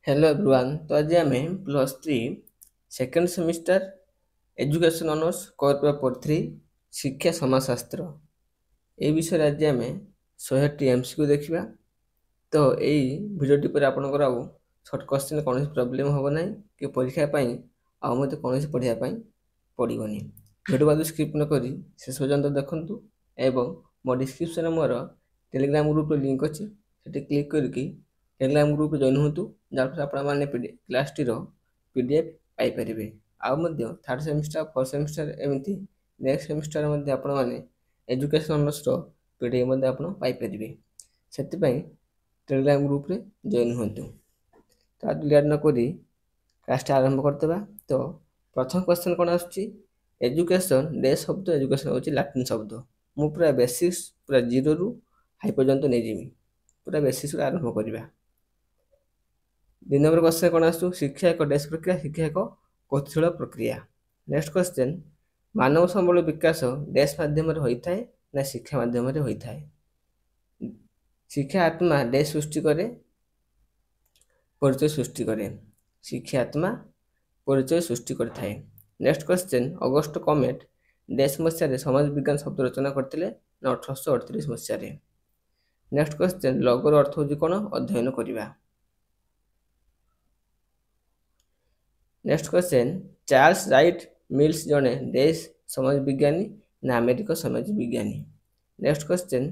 Hello everyone. तो आज आम +3 second semester education honours core paper 3 शिक्षा समाजशास्त्र ए विषय आज आम 100टी एमसीक्यू देखा। तो यही भिडियोटी पर आपंकर आउ सर्ट क्वेश्चन कौन प्रोब्लेम हम ना कि परीक्षा मत कौन पढ़ाई पड़ोनी। भिडियो बाद स्किप नक शेष पर्यंत देखूँ एवं मो डिस्क्रिप्शन मोर टेलीग्राम ग्रुप लिंक अच्छी से क्लिक करके टेलीग्राम ग्रुप जॉइन हूँ जहाँफल आपने क्लास टी पीडीएफ पाइपर। आउ थर्ड सेमिस्टर फोर्थ सेमिस्टर एमती नेक्स्ट सेमिस्टर आपने एजुकेशन ऑनर्स पीडीएफ पाइपर से टेलीग्राम ग्रुप रे जॉइन हूँ। तो आज लेट नक क्लास आरंभ करदे। तो प्रथम क्वेश्चन कौन एजुकेशन डे शब्द एजुकेशन हूँ लाटिन शब्द। मु पूरा बेसिक्स पूरा जीरो रु हाई पर्यंत नहीं जीवी पूरा बेसिक्स आरंभ करवा। 2 नंबर क्वेश्चन कौन शिक्षा एक डेस्क प्रक्रिया शिक्षा एक गतिशील प्रक्रिया। नेक्स्ट क्वेश्चन मानव संबल विकास डेस्क माध्यम होता है ना शिक्षा माध्यम होता है। शिक्षा आत्मा डेस्क सृष्टि करे परिचय सृष्टि करे। शिक्षा आत्मा परिचय सृष्टि करता है। नेक्स्ट क्वेश्चन अगस्ट कमेट डेस्क मसीह समाज विज्ञान शब्द रचना करते 1838 मसीह। नेक्स्ट क्वेश्चन लगोर अर्थ हूँ कौन अध्ययन करवा। Next question Charles Wright Mills जड़े डेस समाज विज्ञानी ना अमेरिका समाज विज्ञानी। Next question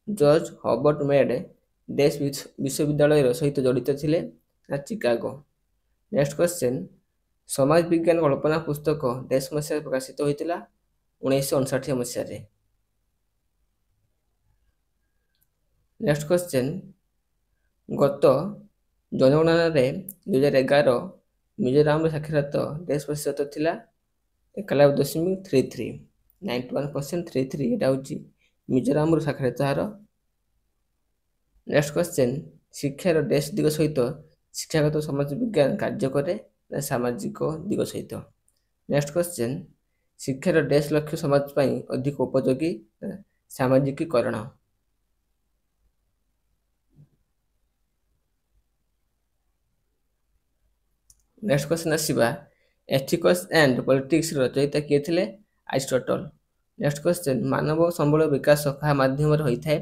George Herbert Mead dash विश्वविद्यालय सहित जड़ित थे ना चिकागो। नेक्स्ट क्वेश्चन समाज विज्ञान कल्पना पुस्तक डेस मसीह प्रकाशित होता 1959 मसीह। नेक्स्ट क्वेश्चन गत जनगणना 2011 मिजोराम साक्षरता 10% थिला 91.33 91.33 एटा होची मिजोराम साक्षरता हार। नेक्स्ट क्वेश्चन शिक्षार डेस दिग सहित शिक्षागत समाज विज्ञान कार्य करे सामाजिक दिग सहित। नेक्स्ट क्वेश्चन शिक्षार डेस लक्ष्य समाज पाई अधिक उपयोगी सामाजिकीकरण। नेक्स्ट क्वेश्चन आसवा एथिक्स एंड पॉलिटिक्स रचयिता किए थे अरिस्टोटल। नेक्स्ट क्वेश्चन मानव संबल विकास क्या माध्यम होता है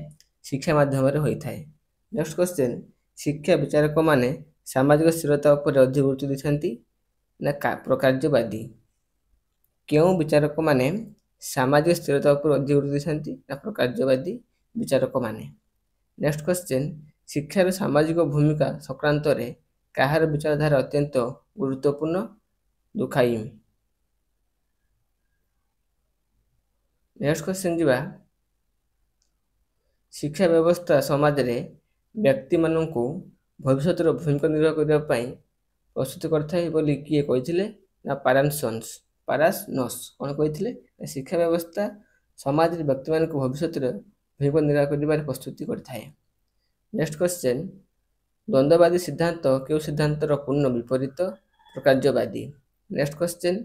शिक्षा माध्यम होता है। नेक्स्ट क्वेश्चन शिक्षा विचारक माने सामाजिक स्थिरता उपर अधिक गुरुत्व देते ना प्रकार्यवादी। क्यों विचारक माने सामाजिक स्थिरता उपर अधिक गुरुत्व देते ना प्रकार्यवादी विचारक माने। नेक्स्ट क्वेश्चन शिक्षार सामाजिक भूमिका संक्रांत कहार विचारधारा अत्यंत गुरुत्वपूर्ण दुखाई। नेक्स्ट क्वेश्चन जीवा शिक्षा व्यवस्था समाज रे व्यक्ति मानू भविष्य भूमिका निर्वाह करने प्रस्तुत करते किए कहते ना पारासनस कौन कहते शिक्षा व्यवस्था समाज व्यक्ति मान भविष्य भूमिका निर्वाह कर प्रस्तुति करता है। नेक्स्ट क्वेश्चन द्वंद्ववादी सिद्धांत क्यों सिद्धांतर पूर्ण विपरीत प्रकार्यवादी। नेक्स्ट क्वेश्चन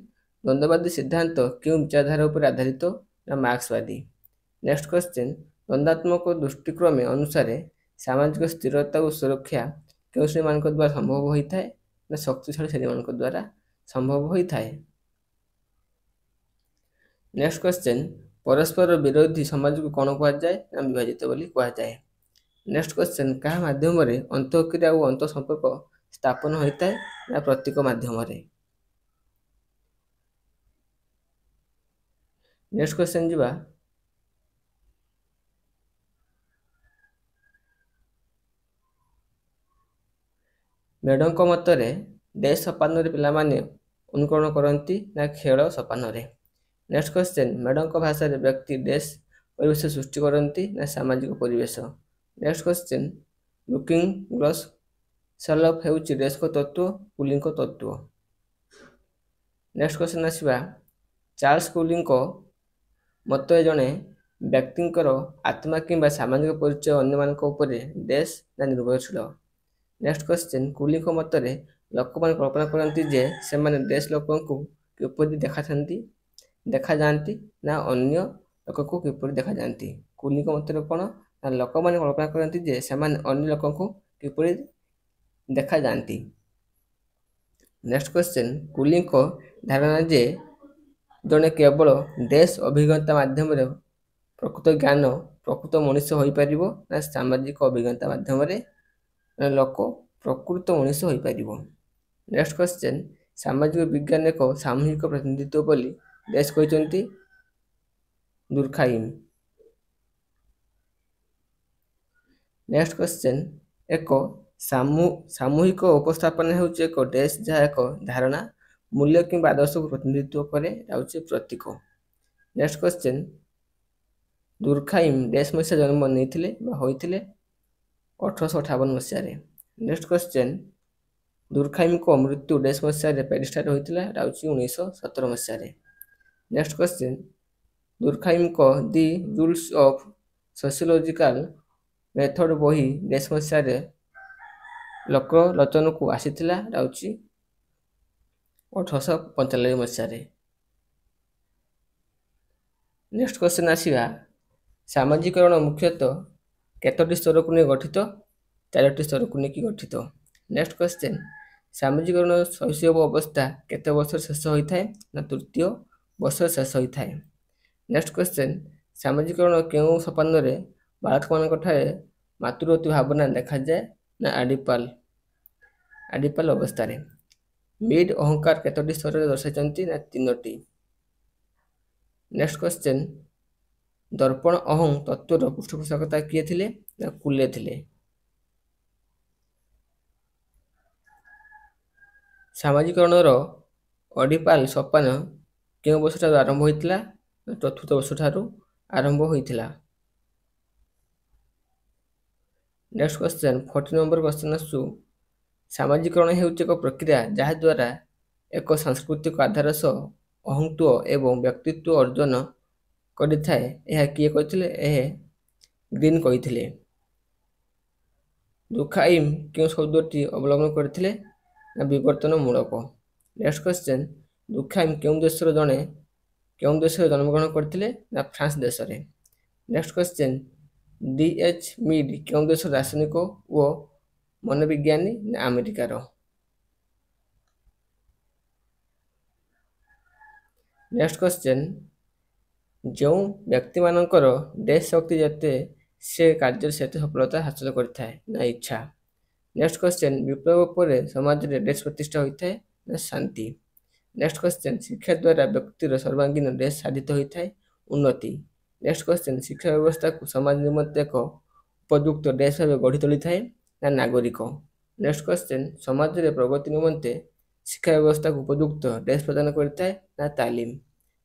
द्वंद्ववादी सिद्धांत क्यों विचारधारा पर आधारित ना मार्क्सवादी। नेक्स्ट क्वेश्चन द्वंद्वात्मक दृष्टिक्रम अनुसार सामाजिक स्थिरता और सुरक्षा क्यों श्रेणी मान द्वारा संभव होता है ना शक्तिशाली श्रेणी मान द्वारा संभव होता है। नेक्स्ट क्वेश्चन परस्पर विरोधी समाज को कौन कहुए ना विभाजित बोली कहुए। नेक्स्ट क्वेश्चन क्या माध्यम अंतःक्रिया और अंत संपर्क स्थापन होता है ना प्रतीक माध्यम। नेक्स्ट क्वेश्चन जीवा मेडों मतरे डेस सोपान पे अनुकरण करती ना खेल सोपान। नेक्स्ट क्वेश्चन मेडों भाषा व्यक्ति डेस परिवेश सृष्टि करती ना सामाजिक परिवेश। Next question looking glass self हो डेस को तत्व कुलिंग को तत्व। नेक्स्ट क्वेश्चन आसवा चार्ल्स कुलिंग मत जड़े व्यक्तिर आत्मा कि सामाजिक परिचय अन्य डेस ना निर्भरशील। नेक्स्ट क्वेश्चन कुलिंग मतरे लोक मैंने कल्पना करती जे से देश लोक को किपरि देखा जाती ना अन्य लोक को किपरि देखा जाती। कुलिंग मतरे कौन ना लोक मैंने कल्पना करती जे से अन्य लोक को किपरि देखा जाती। ନେକ୍ସଟ କ୍ୱେଶ୍ଚନ୍, କୁଲିଙ୍କ ଧାରଣା ଯେ ଜଣେ କେବଳ ଡ୍ୟାସ୍ ଅଭିଜ୍ଞତା ମାଧ୍ୟମରେ ପ୍ରକୃତ ଜ୍ଞାନ ପ୍ରକୃତ ମଣିଷ ହୋଇପାରିବ ନା ସାମାଜିକ ଅଭିଜ୍ଞତା ମାଧ୍ୟମରେ ଲୋକ ପ୍ରକୃତ ମଣିଷ ହୋଇପାରିବ। ନେକ୍ସଟ କ୍ୱେଶ୍ଚନ୍, ସାମାଜିକ ବିଜ୍ଞାନ ଏକ ସାମୂହିକ ପ୍ରତିନିଧିତ୍ୱ ବୋଲି ଡ୍ୟାସ୍ କହିଛନ୍ତି ଦୁର୍ଖାଇମ୍। ନେକ୍ସଟ କ୍ୱେଶ୍ଚନ୍, ଏକ ସାମୂହିକ ଉପସ୍ଥାପନା ହେଉଛି ଏକ ଡ୍ୟାସ୍ ଯାହା ଏକ ଧାରଣା, ମୂଲ୍ୟ କିମ୍ବା ଆଦର୍ଶକୁ ପ୍ରତିନିଧିତ୍ୱ କରେ, ହେଉଛି ପ୍ରତୀକ। ନେକ୍ସଟ କ୍ୱେଶ୍ଚନ୍, ଦୁର୍ଖାଇମ୍ ଡ୍ୟାସ୍ ମସିହା ଜନ୍ମ ନେଇଥିଲେ ବା ହୋଇଥିଲେ 1858 ମସିହାରେ। ନେକ୍ସଟ କ୍ୱେଶ୍ଚନ୍, ଦୁର୍ଖାଇମ୍ଙ୍କ ମୃତ୍ୟୁ ଡ୍ୟାସ୍ ମସିହାରେ ପ୍ୟାରିସଠାରେ ହୋଇଥିଲା, ହେଉଛି 1917 ମସିହାରେ। ନେକ୍ସଟ କ୍ୱେଶ୍ଚନ୍, ଦୁର୍ଖାଇମ୍ଙ୍କ the rules of sociological method ବହି ଡ୍ୟାସ୍ ମସିହାରେ ଲୋକଲୋଚନକୁ ଆସିଥିଲା, ହେଉଛି 1895 ମସିହାରେ। ନେକ୍ସଟ କ୍ୱେଶ୍ଚନ୍ ଆସିବା, ସାମାଜିକରଣ ମୁଖ୍ୟତଃ କେତୋଟି ସ୍ତରକୁ ନେଇ ଗଠିତ? 4ଟି ସ୍ତରକୁ ନେଇକି ଗଠିତ। ନେକ୍ସଟ କ୍ୱେଶ୍ଚନ୍, ସାମାଜିକରଣ ଶୈଶବ ଅବସ୍ଥା କେତେ ବର୍ଷରେ ଶେଷ ହୋଇଥାଏ? ନା 3ୟ ବର୍ଷରେ ଶେଷ ହୋଇଥାଏ। ନେକ୍ସଟ କ୍ୱେଶ୍ଚନ୍, ସାମାଜିକରଣ କେଉଁ ସୋପାନରେ ବାଳକମାନଙ୍କଠାରେ ମାତୃବତୀ ଭାବନା ଦେଖାଯାଏ? ନା ଆଡିପାଲ ଅବସ୍ଥାରେ। ମିଡ୍ ଅହଙ୍କାର କେତୋଟି ସ୍ତରରେ ଦର୍ଶାଇଛନ୍ତି? ନା 3ଟି। ନେକ୍ସଟ କ୍ୱେଶ୍ଚନ୍, ଦର୍ପଣ ଅହଂ ତତ୍ତ୍ୱର ପୃଷ୍ଠପୋଷକତା କିଏ ଥିଲେ? ନା କୁଲେ ଥିଲେ। ସାମାଜିକରଣର ଅଡିପାଲ ସୋପାନ କେଉଁ ବର୍ଷଠାରୁ ଆରମ୍ଭ ହୋଇଥିଲା? ନା 4ର୍ଥ ବର୍ଷଠାରୁ ଆରମ୍ଭ ହୋଇଥିଲା। ନେକ୍ସଟ କ୍ୱେଶ୍ଚନ୍, 40 ନମ୍ବର କ୍ୱେଶ୍ଚନ୍ ଆସୁଛୁ, ସାମାଜିକରଣ ହେଉଛି ଏକ ପ୍ରକ୍ରିୟା ଯାହାଦ୍ୱାରା ଏକ ସାଂସ୍କୃତିକ ଆଧାର ସହ ଅହଂତ୍ୱ ଏବଂ ବ୍ୟକ୍ତିତ୍ୱ ଅର୍ଜନ କରିଥାଏ। ଏହା କିଏ କହିଥିଲେ? ଏହା ଗ୍ରୀନ୍ କହିଥିଲେ। ଦୁର୍ଖାଇମ୍ କେଉଁ ଶବ୍ଦଟି ଅବଲମ୍ବନ କରିଥିଲେ? ନା ବିବର୍ତ୍ତନମୂଳକ। ନେକ୍ସଟ କ୍ୱେଶ୍ଚନ୍, ଦୁର୍ଖାଇମ୍ କେଉଁ ଦେଶରେ ଜନ୍ମଗ୍ରହଣ କରିଥିଲେ? ନା ଫ୍ରାନ୍ସ ଦେଶରେ। Next question, ଡି.ଏଚ୍. ମିଡ୍ କେଉଁ ଦେଶର ରାସାୟନିକ ଓ ମନୋବିଜ୍ଞାନୀ? ନା ଆମେରିକାର। ନେକ୍ସଟ କ୍ୱେଶ୍ଚନ୍, ଯେଉଁ ବ୍ୟକ୍ତିମାନଙ୍କର ଡ୍ୟାସ୍ ଶକ୍ତି ଯେତେ ସେ କାର୍ଯ୍ୟରେ ସେତେ ସଫଳତା ହାସଲ କରିଥାଏ? ନା ଇଚ୍ଛା। ନେକ୍ସଟ କ୍ୱେଶ୍ଚନ୍, ବିପ୍ଳବ ପରେ ସମାଜରେ ଡ୍ୟାସ୍ ପ୍ରତିଷ୍ଠା ହୋଇଥାଏ? ନା ଶାନ୍ତି। ନେକ୍ସଟ କ୍ୱେଶ୍ଚନ୍, ଶିକ୍ଷା ଦ୍ୱାରା ବ୍ୟକ୍ତିର ସର୍ବାଙ୍ଗୀନ ଡ୍ୟାସ୍ ସାଧିତ ହୋଇଥାଏ? ଉନ୍ନତି। ନେକ୍ସଟ କ୍ୱେଶ୍ଚନ୍, ଶିକ୍ଷା ବ୍ୟବସ୍ଥାକୁ ସମାଜ ନିମନ୍ତେ ଏକ ଉପଯୁକ୍ତ ଡ୍ୟାସ୍ ଭାବେ ଗଢ଼ି ତୋଳିଥାଏ? ନା ନାଗରିକ। ନେକ୍ସଟ କ୍ୱେଶ୍ଚନ୍, ସମାଜରେ ପ୍ରଗତି ନିମନ୍ତେ ଶିକ୍ଷା ବ୍ୟବସ୍ଥାକୁ ଉପଯୁକ୍ତ ଡ୍ୟାସ୍ ପ୍ରଦାନ କରିଥାଏ? ନା ତାଲିମ।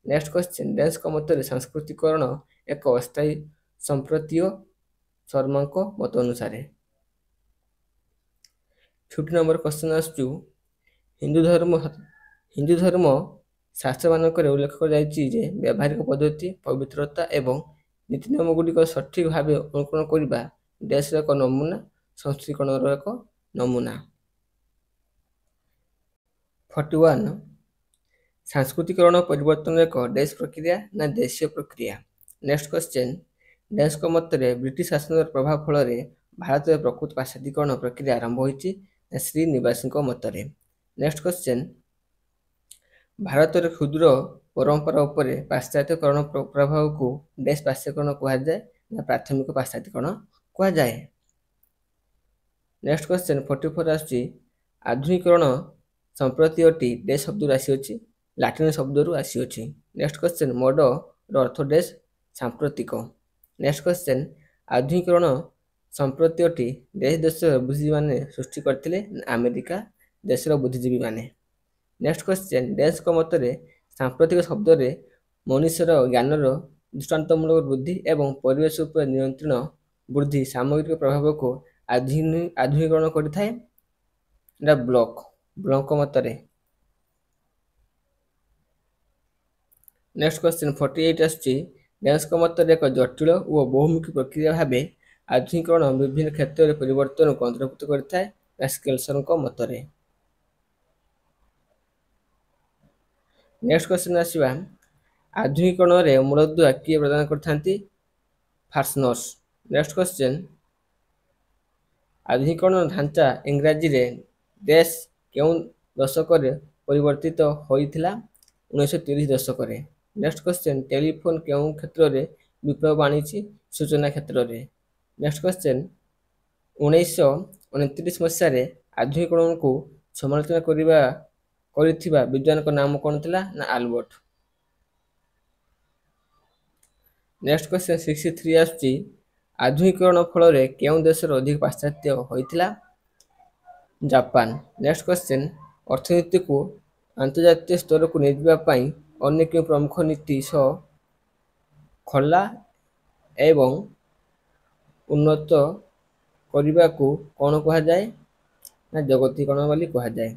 ନେକ୍ସଟ କ୍ୱେଶ୍ଚନ୍, ଡ୍ୟାସ୍ଙ୍କ ମତରେ ସାଂସ୍କୃତିକରଣ ଏକ ଅସ୍ଥାୟୀ ସମ୍ପ୍ରତୀୟ, ଶର୍ମାଙ୍କ ମତ ଅନୁସାରେ। 50 ନମ୍ବର କ୍ୱେଶ୍ଚନ୍ ଆସୁଛୁ, ହିନ୍ଦୁ ଧର୍ମ ଶାସ୍ତ୍ରମାନଙ୍କରେ ଉଲ୍ଲେଖ କରାଯାଇଛି ଯେ ବ୍ୟବହାରିକ ପଦ୍ଧତି, ପବିତ୍ରତା ଏବଂ ନୀତିନିୟମଗୁଡ଼ିକ ସଠିକ୍ ଭାବେ ଅନୁକରଣ କରିବା ଡ୍ୟାସ୍ର ଏକ ନମୁନା, ସଂସ୍କୃତିକରଣର ଏକ ନମୁନା। 41, ସାଂସ୍କୃତିକରଣ ପରିବର୍ତ୍ତନର ଏକ ଡ୍ୟାସ୍ ପ୍ରକ୍ରିୟା ନା ଦେଶୀୟ ପ୍ରକ୍ରିୟା। ନେକ୍ସଟ କ୍ୱେଶ୍ଚନ୍, ଡ୍ୟାସ୍ଙ୍କ ମତରେ ବ୍ରିଟିଶ ଶାସନର ପ୍ରଭାବ ଫଳରେ ଭାରତରେ ପ୍ରକୃତ ପାଶ୍ଚାତ୍ୟୀକରଣ ପ୍ରକ୍ରିୟା ଆରମ୍ଭ ହୋଇଛି? ନା ଶ୍ରୀନିବାସଙ୍କ ମତରେ। ନେକ୍ସଟ କ୍ୱେଶ୍ଚନ୍, ଭାରତରେ କ୍ଷୁଦ୍ର ପରମ୍ପରା ଉପରେ ପାଶ୍ଚାତ୍ୟକରଣ ପ୍ରଭାବକୁ ଡ୍ୟାସ୍ ପାଶ୍ଚାତ୍ୟକରଣ କୁହାଯାଏ? ନା ପ୍ରାଥମିକ ପାଶ୍ଚାତ୍ୟକରଣ କୁହାଯାଏ। ନେକ୍ସଟ କ୍ୱେଶ୍ଚନ୍, 44 ଆସୁଛି, ଆଧୁନିକରଣ ସମ୍ପ୍ରତୀୟଟି ଡ୍ୟାସ୍ ଶବ୍ଦରୁ ଆସିଅଛି? ଲାଟିନ ଶବ୍ଦରୁ ଆସିଅଛି। ନେକ୍ସଟ କ୍ୱେଶ୍ଚନ୍, ମଡର ଅର୍ଥ ଡ୍ୟାସ୍? ସାମ୍ପ୍ରତିକ। ନେକ୍ସଟ କ୍ୱେଶ୍ଚନ୍, ଆଧୁନିକରଣ ସମ୍ପ୍ରତୀୟଟି ଡ୍ୟାସ୍ ଦେଶର ବୁଦ୍ଧିଜୀବୀମାନେ ସୃଷ୍ଟି କରିଥିଲେ? ଆମେରିକା ଦେଶର ବୁଦ୍ଧିଜୀବୀମାନେ। ନେକ୍ସଟ କ୍ୱେଶ୍ଚନ୍, ଡ୍ୟାସ୍ଙ୍କ ମତରେ ସାମ୍ପ୍ରତିକ ଶବ୍ଦରେ ମନୁଷ୍ୟର ଜ୍ଞାନର ଦୃଷ୍ଟାନ୍ତମୂଳକ ବୃଦ୍ଧି ଏବଂ ପରିବେଶ ଉପରେ ନିୟନ୍ତ୍ରଣ ବୃଦ୍ଧି ସାମଗ୍ରିକ ପ୍ରଭାବକୁ ଆଧୁନିକରଣ କରିଥାଏ? ନା ବ୍ଲଙ୍କ ମତରେ। ନେକ୍ସଟ କ୍ୱେଶ୍ଚନ୍, 48 ଆସୁଛି, ଡ୍ୟାସ୍ଙ୍କ ମତରେ ଏକ ଜଟିଳ ଓ ବହୁମୁଖୀ ପ୍ରକ୍ରିୟା ଭାବେ ଆଧୁନିକରଣ ବିଭିନ୍ନ କ୍ଷେତ୍ରରେ ପରିବର୍ତ୍ତନକୁ ଅନ୍ତର୍ଭୁକ୍ତ କରିଥାଏ? ନା ସ୍କେଲସନଙ୍କ ମତରେ। ନେକ୍ସଟ କ୍ୱେଶ୍ଚନ୍ ଆସିବା, ଆଧୁନିକରଣରେ ମୂଳଦୁଆ କିଏ ପ୍ରଦାନ କରିଥାନ୍ତି? ଫାର୍ନର୍ସ। ନେକ୍ସଟ କ୍ୱେଶ୍ଚନ୍, ଆଧୁନିକରଣ ଢାଞ୍ଚା ଇଂରାଜୀରେ ଡ୍ୟାସ୍ କେଉଁ ଦଶକରେ ପରିବର୍ତ୍ତିତ ହୋଇଥିଲା 1930 ଦଶକରେ। ନେକ୍ସଟ କ୍ୱେଶ୍ଚନ୍, ଟେଲିଫୋନ କେଉଁ କ୍ଷେତ୍ରରେ ବିପ୍ଳବ ଆଣିଛି? ସୂଚନା କ୍ଷେତ୍ରରେ। ନେକ୍ସଟ କ୍ୱେଶ୍ଚନ୍, 1929 ମସିହାରେ ଆଧୁନିକୀକରଣକୁ ସମାଲୋଚନା କରିଥିବା ବିଦ୍ୱାନଙ୍କ ନାମ କ'ଣ ଥିଲା? ନା ଆଲବର୍ଟ। ନେକ୍ସଟ କ୍ୱେଶ୍ଚନ୍ 63 ଆସୁଛି, ଆଧୁନିକୀକରଣ ଫଳରେ କେଉଁ ଦେଶର ଅଧିକ ପାଶ୍ଚାତ୍ୟ ହୋଇଥିଲା? ଜାପାନ। ନେକ୍ସଟ କ୍ୱେଶ୍ଚନ୍, ଅର୍ଥନୀତିକୁ ଆନ୍ତର୍ଜାତୀୟ ସ୍ତରକୁ ନେଇଯିବା ପାଇଁ ଅନ୍ୟ କେଉଁ ପ୍ରମୁଖ ନୀତି ସହ ଖୋଲା ଏବଂ ଉନ୍ନତ କରିବାକୁ କ'ଣ କୁହାଯାଏ? ନା ଜଗତୀକରଣ ବୋଲି କୁହାଯାଏ।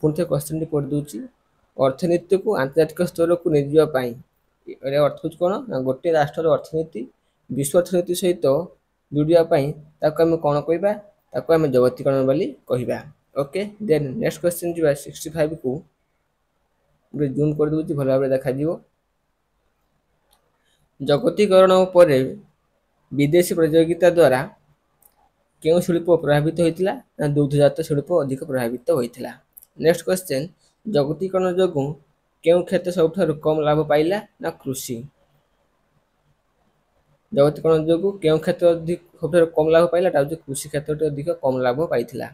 ପୁଣି ଥରେ କ୍ୱେଶ୍ଚନଟି ପଢ଼ିଦେଉଛି, ଅର୍ଥନୀତିକୁ ଆନ୍ତର୍ଜାତିକ ସ୍ତରକୁ ନେଇଯିବା ପାଇଁ ଏହାର ଅର୍ଥ ହେଉଛି କ'ଣ? ନା ଗୋଟିଏ ରାଷ୍ଟ୍ରର ଅର୍ଥନୀତି ବିଶ୍ୱ ଅର୍ଥନୀତି ସହିତ ଯୋଡ଼ିବା ପାଇଁ ତାକୁ ଆମେ କ'ଣ କହିବା? ତାକୁ ଆମେ ଜଗତୀକରଣ ବୋଲି କହିବା। ଓକେ, ଦେନ୍ ନେକ୍ସଟ କ୍ୱେଶ୍ଚନ୍ ଯିବା 65କୁ। ଗୋଟେ ଜୁମ୍ କରିଦେଉଛି, ଭଲ ଭାବରେ ଦେଖାଯିବ। ଜଗତୀକରଣ ଉପରେ ବିଦେଶୀ ପ୍ରତିଯୋଗିତା ଦ୍ୱାରା କେଉଁ ଶିଳ୍ପ ପ୍ରଭାବିତ ହୋଇଥିଲା? ନା ଦୁଗ୍ଧଜାତ ଶିଳ୍ପ ଅଧିକ ପ୍ରଭାବିତ ହୋଇଥିଲା। ନେକ୍ସଟ କ୍ୱେଶ୍ଚନ୍, ଜଗତୀକରଣ ଯୋଗୁଁ କେଉଁ କ୍ଷେତ୍ର ସବୁଠାରୁ କମ୍ ଲାଭ ପାଇଲା? ନା କୃଷି। ଜଗତୀକରଣ ଯୋଗୁଁ କେଉଁ କ୍ଷେତ୍ର ସବୁଠାରୁ କମ୍ ଲାଭ ପାଇଲା? ତା ହେଉଛି କୃଷି କ୍ଷେତ୍ରଟି ଅଧିକ କମ୍ ଲାଭ ପାଇଥିଲା।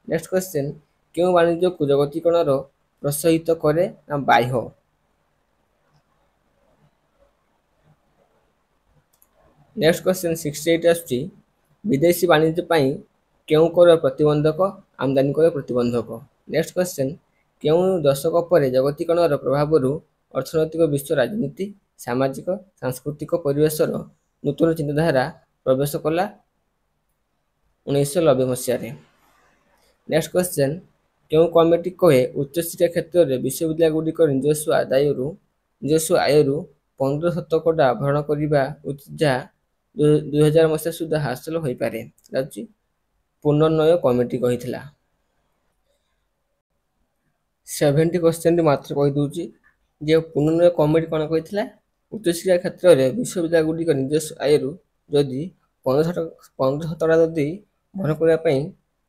ନେକ୍ସଟ କ୍ୱେଶ୍ଚନ୍, କେଉଁ ବାଣିଜ୍ୟକୁ ଜଗତୀକରଣର ପ୍ରୋତ୍ସାହିତ କରେ? ନା ବାହ୍ୟ। ନେକ୍ସଟ କ୍ୱେଶ୍ଚନ୍ 68 ଆସୁଛି, ବିଦେଶୀ ବାଣିଜ୍ୟ ପାଇଁ କେଉଁ କର ପ୍ରତିବନ୍ଧକ? ଆମଦାନୀ କର ପ୍ରତିବନ୍ଧକ। ନେକ୍ସଟ କ୍ୱେଶ୍ଚନ୍, କେଉଁ ଦଶକ ପରେ ଜଗତୀକରଣର ପ୍ରଭାବରୁ ଅର୍ଥନୈତିକ ବିଶ୍ୱ ରାଜନୀତି, ସାମାଜିକ, ସାଂସ୍କୃତିକ ପରିବେଶର ନୂତନ ଚିନ୍ତାଧାରା ପ୍ରବେଶ କଲା? 1990 ମସିହାରେ। ନେକ୍ସଟ କ୍ୱେଶ୍ଚନ୍, କେଉଁ କମିଟି କହେ ଉଚ୍ଚଶିକ୍ଷା କ୍ଷେତ୍ରରେ ବିଶ୍ୱବିଦ୍ୟାଳୟଗୁଡ଼ିକର ନିଜସ୍ୱ ଆୟରୁ 15% ଭରଣ କରିବା ଉଚିତ, ଯାହା 2000 ମସିହା ସୁଦ୍ଧା ହାସଲ ହୋଇପାରେ? ଯାଉଛି ପୁନର୍ନୟ କମିଟି କହିଥିଲା। 70 କ୍ୱେଶ୍ଚନଟି ମାତ୍ର କହିଦେଉଛି ଯେ ପୁନର୍ନୟ କମିଟି କ'ଣ କହିଥିଲା? ଉଚ୍ଚଶିକ୍ଷା କ୍ଷେତ୍ରରେ ବିଶ୍ୱବିଦ୍ୟାଳୟଗୁଡ଼ିକ ନିଜସ୍ୱ ଆୟରୁ ଯଦି 15% ଯଦି ଭରଣ କରିବା ପାଇଁ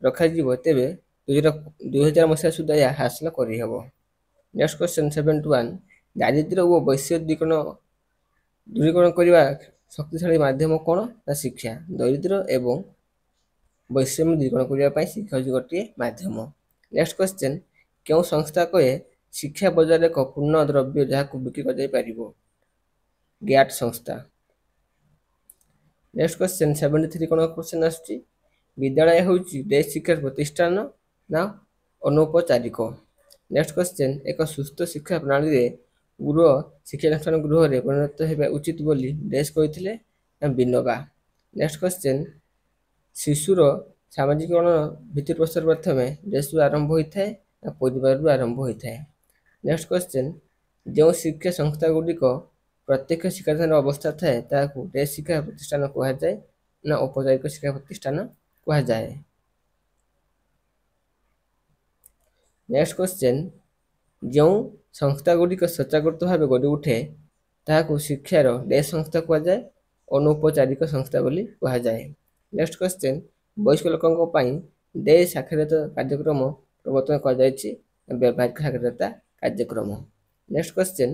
ରଖାଯିବ, ତେବେ 2000 ମସିହା ସୁଦ୍ଧା ଏହା ହାସଲ କରିହେବ। ନେକ୍ସଟ କ୍ୱେଶ୍ଚନ୍ 71, ଦାରିଦ୍ର୍ୟ ଓ ବୈଷୟିକ ଦୂରୀକରଣ କରିବା ଶକ୍ତିଶାଳୀ ମାଧ୍ୟମ କ'ଣ? ନା ଶିକ୍ଷା। ଦରିଦ୍ର ଏବଂ ବୈଷମ୍ୟ ଦୂରୀକରଣ କରିବା ପାଇଁ ଶିକ୍ଷା ହେଉଛି ଗୋଟିଏ ମାଧ୍ୟମ। ନେକ୍ସଟ କ୍ୱେଶ୍ଚନ୍, କେଉଁ ସଂସ୍ଥା କହେ ଶିକ୍ଷା ବଜାରରେ ଏକ ପୂର୍ଣ୍ଣ ଦ୍ରବ୍ୟ ଯାହାକୁ ବିକ୍ରି କରାଯାଇପାରିବ? ଗ୍ୟାଟ୍ ସଂସ୍ଥା। ନେକ୍ସଟ କ୍ୱେଶ୍ଚନ୍ 73 କ'ଣ କ୍ୱେଶ୍ଚନ୍ ଆସୁଛି, ବିଦ୍ୟାଳୟ ହେଉଛି ଦେଶ ଶିକ୍ଷାର ପ୍ରତିଷ୍ଠାନ ନା ଅନୌପଚାରିକ? ନେକ୍ସଟ କ୍ୱେଶ୍ଚନ୍, ଏକ ସୁସ୍ଥ ଶିକ୍ଷା ପ୍ରଣାଳୀରେ ଗୃହ ଶିକ୍ଷାନୁଷ୍ଠାନ ଗୃହରେ ପରିଣତ ହେବା ଉଚିତ ବୋଲି ଡେସ୍ କହିଥିଲେ? ନା ବିନୋବା। ନେକ୍ସଟ କ୍ୱେଶ୍ଚନ୍, ଶିଶୁର ସାମାଜିକରଣ ଭିତ୍ତିପ୍ରସ୍ତର ପ୍ରଥମେ ଡେସ୍ରୁ ଆରମ୍ଭ ହୋଇଥାଏ ନା ପରିବାରରୁ ଆରମ୍ଭ ହୋଇଥାଏ? ନେକ୍ସଟ କ୍ୱେଶ୍ଚନ୍, ଯେଉଁ ଶିକ୍ଷା ସଂସ୍ଥାଗୁଡ଼ିକ ପ୍ରତ୍ୟକ୍ଷ ଶିକ୍ଷାଦାନର ଅବସ୍ଥା ଥାଏ ତାହାକୁ ଡେସ୍ ଶିକ୍ଷା ପ୍ରତିଷ୍ଠାନ କୁହାଯାଏ ନା ଔପଚାରିକ ଶିକ୍ଷା ପ୍ରତିଷ୍ଠାନ କୁହାଯାଏ? ନେକ୍ସଟ କ୍ୱେଶ୍ଚନ୍, ଯେଉଁ ସଂସ୍ଥାଗୁଡ଼ିକ ସ୍ୱେଚ୍ଛାକୃତ ଭାବେ ଗଢ଼ି ଉଠେ ତାହାକୁ ଶିକ୍ଷାର ଡେସ୍ ସଂସ୍ଥା କୁହାଯାଏ? ଅନୌପଚାରିକ ସଂସ୍ଥା ବୋଲି କୁହାଯାଏ। ନେକ୍ସଟ କ୍ୱେଶ୍ଚନ୍, ବୟସ୍କ ଲୋକଙ୍କ ପାଇଁ ଡେସ୍ ସାକ୍ଷରତା କାର୍ଯ୍ୟକ୍ରମ ପ୍ରବର୍ତ୍ତନ କରାଯାଇଛି? ବ୍ୟବହାରିକ ସାକ୍ଷରତା କାର୍ଯ୍ୟକ୍ରମ। ନେକ୍ସଟ କ୍ୱେଶ୍ଚନ୍,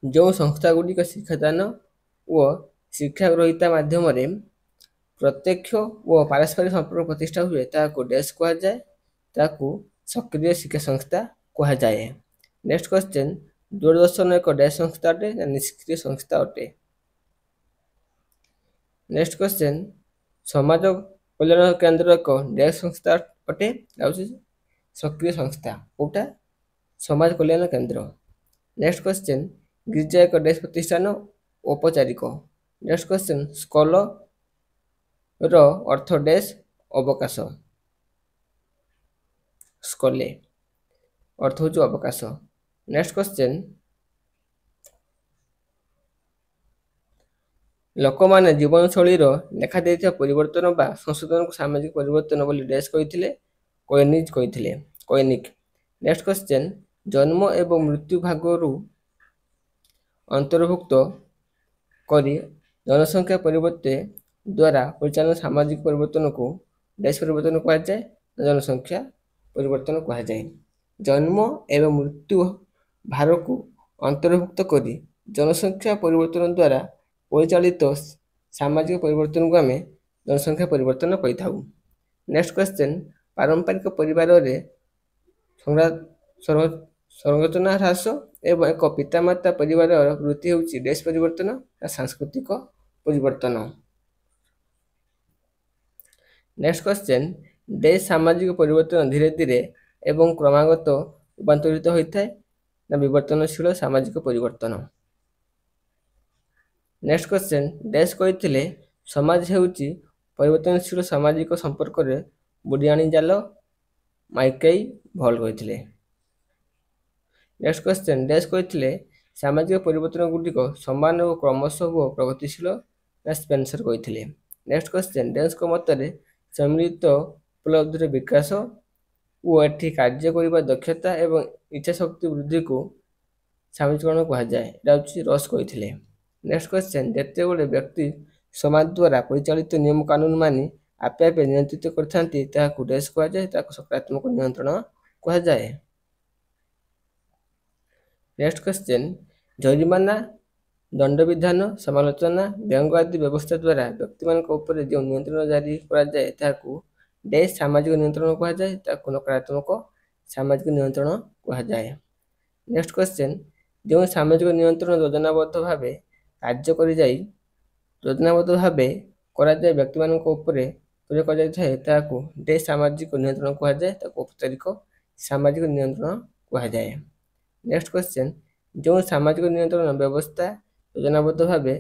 ଯେଉଁ ସଂସ୍ଥାଗୁଡ଼ିକ ଶିକ୍ଷାଦାନ ଓ ଶିକ୍ଷା ଗ୍ରହୀତା ମାଧ୍ୟମରେ ପ୍ରତ୍ୟକ୍ଷ ଓ ପାରସ୍ପରିକ ସମ୍ପର୍କ ପ୍ରତିଷ୍ଠା ହୁଏ ତାହାକୁ ଡେସ୍ କୁହାଯାଏ? ତାହାକୁ ସକ୍ରିୟ ଶିକ୍ଷା ସଂସ୍ଥା କୁହାଯାଏ। ନେକ୍ସଟ କ୍ୱେଶ୍ଚନ୍, ଦୂରଦର୍ଶନ ଏକ ଡେସ୍ ସଂସ୍ଥା ଅଟେ ନା ନିଷ୍କ୍ରିୟ ସଂସ୍ଥା ଅଟେ? ନେକ୍ସଟ କ୍ୱେଶ୍ଚନ୍, ସମାଜ କଲ୍ୟାଣ କେନ୍ଦ୍ର ଏକ ଡେସ୍ ସଂସ୍ଥା ଅଟେ? ଯାଉଛି ସକ୍ରିୟ ସଂସ୍ଥା। କୋଉଟା? ସମାଜ କଲ୍ୟାଣ କେନ୍ଦ୍ର। ନେକ୍ସଟ କ୍ୱେଶ୍ଚନ୍, ଗିର୍ଜା ଏକ ଡେସ୍ ପ୍ରତିଷ୍ଠାନ? ଔପଚାରିକ। ନେକ୍ସଟ କ୍ୱେଶ୍ଚନ୍, ସ୍କୋଲ ର ଅର୍ଥ ଡେସ୍? ଅବକାଶ। ସ୍କୋଲେ ଅର୍ଥ ହେଉଛି ଅବକାଶ। ନେକ୍ସଟ କ୍ୱେଶ୍ଚନ୍, ଲୋକମାନେ ଜୀବନଶୈଳୀର ଦେଖାଦେଇଥିବା ପରିବର୍ତ୍ତନ ବା ସଂଶୋଧନକୁ ସାମାଜିକ ପରିବର୍ତ୍ତନ ବୋଲି ଡେସ୍ କହିଥିଲେ? କୋଏନିକ୍। ନେକ୍ସଟ କ୍ୱେଶ୍ଚନ୍, ଜନ୍ମ ଏବଂ ମୃତ୍ୟୁ ଭାଗରୁ ଅନ୍ତର୍ଭୁକ୍ତ କରି ଜନସଂଖ୍ୟା ପରିବର୍ତ୍ତେ ଦ୍ୱାରା ପରିଚାଳିତ ସାମାଜିକ ପରିବର୍ତ୍ତନକୁ ଡେସ୍ ପରିବର୍ତ୍ତନ କୁହାଯାଏ? ଜନସଂଖ୍ୟା ପରିବର୍ତ୍ତନ କୁହାଯାଏ। ଜନ୍ମ ଏବଂ ମୃତ୍ୟୁ ଭାରକୁ ଅନ୍ତର୍ଭୁକ୍ତ କରି ଜନସଂଖ୍ୟା ପରିବର୍ତ୍ତନ ଦ୍ୱାରା ପରିଚାଳିତ ସାମାଜିକ ପରିବର୍ତ୍ତନକୁ ଆମେ ଜନସଂଖ୍ୟା ପରିବର୍ତ୍ତନ କହିଥାଉ। ନେକ୍ସଟ କ୍ୱେଶ୍ଚନ୍, ପାରମ୍ପରିକ ପରିବାରରେ ସଂରଚନା ହ୍ରାସ ଏବଂ ଏକ ପିତାମାତା ପରିବାରର ବୃତ୍ତି ହେଉଛି ଡେସ୍ ପରିବର୍ତ୍ତନ ବା ସାଂସ୍କୃତିକ ପରିବର୍ତ୍ତନ। ନେକ୍ସଟ କ୍ୱେଶ୍ଚନ୍, ଡେସ୍ ସାମାଜିକ ପରିବର୍ତ୍ତନ ଧୀରେ ଧୀରେ ଏବଂ କ୍ରମାଗତ ରୂପାନ୍ତରିତ ହୋଇଥାଏ ନା ବିବର୍ତ୍ତନଶୀଳ ସାମାଜିକ ପରିବର୍ତ୍ତନ। ନେକ୍ସଟ କ୍ୱେଶ୍ଚନ୍, ଡେସ୍ କହିଥିଲେ ସମାଜ ହେଉଛି ପରିବର୍ତ୍ତନଶୀଳ ସାମାଜିକ ସମ୍ପର୍କରେ ବୁଡ଼ିଆଣି ଜାଲ, ମାଇକେଇ ଭଲ୍ କହିଥିଲେ। ନେକ୍ସଟ କ୍ୱେଶ୍ଚନ୍, ଡେସ୍ କହିଥିଲେ ସାମାଜିକ ପରିବର୍ତ୍ତନ ଗୁଡ଼ିକ ସମାନ ଓ କ୍ରମଶଃ ଓ ପ୍ରଗତିଶୀଳ ନା ସ୍ପେନ୍ସର କହିଥିଲେ। ନେକ୍ସଟ କ୍ୱେଶ୍ଚନ୍, ଡେସ୍ଙ୍କ ମତରେ ସମ୍ମିଳିତ ଉପଲବ୍ଧିର ବିକାଶ ଓ ଏଠି କାର୍ଯ୍ୟ କରିବା ଦକ୍ଷତା ଏବଂ ଇଚ୍ଛାଶକ୍ତି ବୃଦ୍ଧିକୁ ସାମାଜିକରଣ କୁହାଯାଏ, ଏଇଟା ହେଉଛି ରସ୍ କହିଥିଲେ। ନେକ୍ସଟ କ୍ୱେଶ୍ଚନ୍, ଯେତେବେଳେ ବ୍ୟକ୍ତି ସମାଜ ଦ୍ୱାରା ପରିଚାଳିତ ନିୟମ କାନୁନ ମାନି ଆପେ ଆପେ ନିୟନ୍ତ୍ରିତ କରିଥାନ୍ତି ତାହାକୁ ଡେସ୍ କୁହାଯାଏ, ତାହାକୁ ସକାରାତ୍ମକ ନିୟନ୍ତ୍ରଣ କୁହାଯାଏ। ନେକ୍ସଟ କ୍ୱେଶ୍ଚନ୍, ଜରିମାନା, ଦଣ୍ଡବିଧାନ, ସମାଲୋଚନା, ବ୍ୟଙ୍ଗ ଆଦି ବ୍ୟବସ୍ଥା ଦ୍ୱାରା ବ୍ୟକ୍ତିମାନଙ୍କ ଉପରେ ଯେଉଁ ନିୟନ୍ତ୍ରଣ ଜାରି କରାଯାଏ ତାହାକୁ ଡେସ୍ ସାମାଜିକ ନିୟନ୍ତ୍ରଣ କୁହାଯାଏ, ତାହାକୁ ନକାରାତ୍ମକ ସାମାଜିକ ନିୟନ୍ତ୍ରଣ କୁହାଯାଏ। ନେକ୍ସଟ କ୍ୱେଶ୍ଚନ୍, ଯେଉଁ ସାମାଜିକ ନିୟନ୍ତ୍ରଣ ଯୋଜନାବଦ୍ଧ ଭାବେ କରାଯାଏ ବ୍ୟକ୍ତିମାନଙ୍କ ଉପରେ ପ୍ରୟୋଗ କରାଯାଇଥାଏ ତାହାକୁ ଡେସ୍ ସାମାଜିକ ନିୟନ୍ତ୍ରଣ କୁହାଯାଏ, ତାକୁ ଔପଚାରିକ ସାମାଜିକ ନିୟନ୍ତ୍ରଣ କୁହାଯାଏ। ନେକ୍ସଟ କ୍ୱେଶ୍ଚନ୍, ଯେଉଁ ସାମାଜିକ ନିୟନ୍ତ୍ରଣ ବ୍ୟବସ୍ଥା ଯୋଜନାବଦ୍ଧ ଭାବେ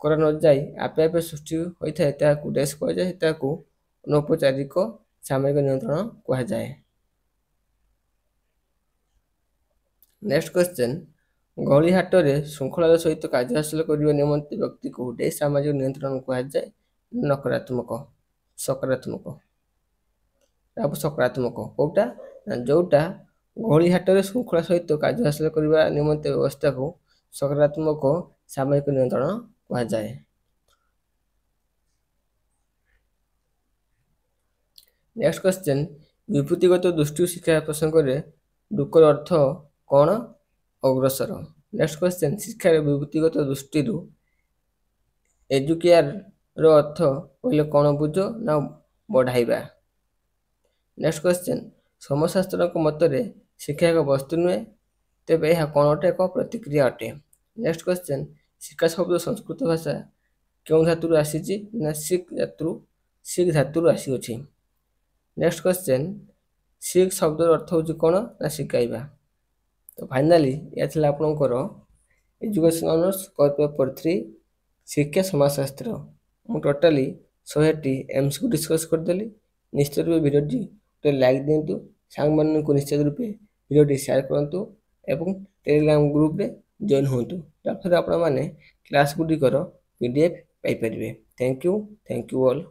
କରାନଯାଇ ଆପେ ଆପେ ସୃଷ୍ଟି ହୋଇଥାଏ ତାହାକୁ ଡେସ୍ କୁହାଯାଏ, ତାହାକୁ ଅନୌପଚାରିକ ସାମାଜିକ ନିୟନ୍ତ୍ରଣ କୁହାଯାଏ। ନେକ୍ସଟ କ୍ୱେଶ୍ଚନ୍, ଗହଳି ହାଟରେ ଶୃଙ୍ଖଳାର ସହିତ କାର୍ଯ୍ୟ ହାସଲ କରିବା ନିମନ୍ତେ ବ୍ୟକ୍ତିକୁ ଡେସ୍ ସାମାଜିକ ନିୟନ୍ତ୍ରଣ କୁହାଯାଏ, ନକାରାତ୍ମକ ସକାରାତ୍ମକ। ସକାରାତ୍ମକ କୋଉଟା ନା ଯୋଉଟା ଗହଳି ହାଟରେ ଶୃଙ୍ଖଳା ସହିତ କାର୍ଯ୍ୟ ହାସଲ କରିବା ନିମନ୍ତେ ବ୍ୟବସ୍ଥାକୁ ସକାରାତ୍ମକ ସାମାଜିକ ନିୟନ୍ତ୍ରଣ କୁହାଯାଏ। ନେକ୍ସଟ କ୍ୱେଶ୍ଚନ୍, ବିଭୂତିଗତ ଦୃଷ୍ଟି ଶିକ୍ଷା ପ୍ରସଙ୍ଗରେ ଡୁକର ଅର୍ଥ କ'ଣ? ଅଗ୍ରସର। ନେକ୍ସଟ କ୍ୱେଶ୍ଚନ୍, ଶିକ୍ଷାର ବିଭୂତିଗତ ଦୃଷ୍ଟିରୁ ଏଜୁକେୟାର ଅର୍ଥ କହିଲେ କ'ଣ ବୁଝ ନା ବଢ଼ାଇବା। ନେକ୍ସଟ କ୍ୱେଶ୍ଚନ୍, ସମାଜଶାସ୍ତ୍ରଙ୍କ ମତରେ ଶିକ୍ଷା ଏକ ବସ୍ତୁ ନୁହେଁ, ତେବେ ଏହା କ'ଣ ଅଟେ? ଏକ ପ୍ରତିକ୍ରିୟା ଅଟେ। ନେକ୍ସଟ କ୍ୱେଶ୍ଚନ୍, ଶିକ୍ଷା ଶବ୍ଦ ସଂସ୍କୃତ ଭାଷା କେଉଁ ଧାତୁରୁ ଆସିଛି ନା ଶିଖ୍ ଧାତୁରୁ ଆସିଅଛି। ନେକ୍ସଟ କ୍ୱେଶ୍ଚନ୍, ଶିଖ୍ ଶବ୍ଦର ଅର୍ଥ ହେଉଛି କ'ଣ ନା ଶିଖାଇବା। ତ ଫାଇନାଲି ଏହା ଥିଲା ଆପଣଙ୍କର ଏଜୁକେସନ ଅନର୍ସ କୋର୍ ପେପର୍ 3 ଶିକ୍ଷା ସମାଜଶାସ୍ତ୍ର। ମୁଁ ଟୋଟାଲି 100ଟି MCQ ଡିସ୍କସ୍ କରିଦେଲି। ନିଶ୍ଚିତ ରୂପେ ଭିଡ଼ିଓଟି ଗୋଟେ ଲାଇକ୍ ଦିଅନ୍ତୁ, ସାଙ୍ଗମାନଙ୍କୁ ନିଶ୍ଚିତ ରୂପେ ଭିଡ଼ିଓଟି ସେୟାର କରନ୍ତୁ ଏବଂ ଟେଲିଗ୍ରାମ ଗ୍ରୁପରେ ଜଏନ୍ ହୁଅନ୍ତୁ, ଯାହାଫଳରେ ଆପଣମାନେ କ୍ଲାସ୍ ଗୁଡ଼ିକର PDF ପାଇପାରିବେ। Thank you all.